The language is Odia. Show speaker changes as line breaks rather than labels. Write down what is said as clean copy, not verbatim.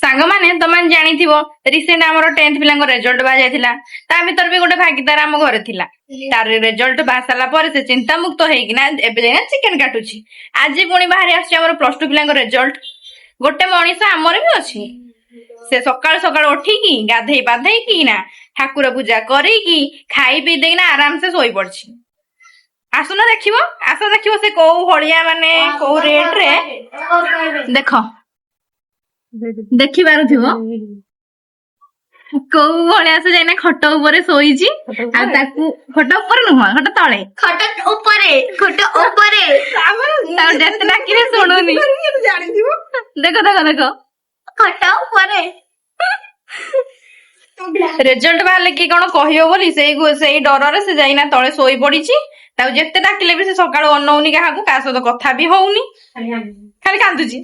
ସାଙ୍ଗମାନେ ତମେ ଜାଣିଥିବ ରିସେଣ୍ଟ ଆମର 10th ପିଲାଙ୍କ ରେଜଲ୍ଟ ବାହାରି ଯାଇଥିଲା। ତା ଭିତରେ ବି ଗୋଟେ ଭାଗିଦାର ଆମ ଘରେ ଥିଲା। ତାର ରେଜଲ୍ଟ ବାହାରି ସାରିଲା ପରେ ସେ ଚିନ୍ତାମୁକ୍ତ ହେଇକିନା ଏବେ ଯାଇ ଚିକେନ କାଟୁଛି। ଆଜି ପୁଣି ବାହାରି ଆସୁଛି ଆମର +2 ପିଲାଙ୍କ ରେଜଲ୍ଟ। ଗୋଟେ ମଣିଷ ଆମର ବି ଅଛି। ସେ ସକାଳୁ ସକାଳୁ ଉଠିକି ଗାଧେଇ ପାଧେଇକି ନା ଠାକୁର ପୂଜା କରିକି ଖାଇ ପିଇ ଦେଇକିନା ଆରାମସେ ଶୋଇ ପଡିଛି। ଆସୁନ ଦେଖିବ, ଆସ ଦେଖିବ ସେ କୋଉ ଭଳିଆ ମାନେ କୋଉ ରେଟ ରେ ଦେଖ ଦେଖିପାରୁଥିବ କୋଉ ଭଳିଆ ସେ ଯାଇନା ଖଟ ଉପରେ ଶୋଇଛି। ଆଉ ତାକୁ ଖଟ ଉପରେ ନୁହଁ, ଖଟ ତଳେ, ତାକୁ ଯେତେ ଡାକିଲେ ଶୁଣୁନି। ଦେଖ ଦେଖ ଦେଖ ଖଟ ଉପରେ ରେଜଲ୍ଟ ବାହାରିଲେ କି କଣ କହିବ ବୋଲି ସେଇ ଡରରେ ସେ ଯାଇନା ତଳେ ଶୋଇ ପଡିଛି। ତାକୁ ଯେତେ ଡାକିଲେ ବି ସେ ସକାଳୁ ଅନଉନି କାହାକୁ, କାହା ସହିତ କଥା ବି ହଉନି, ଖାଲି କାନ୍ଦୁଛି।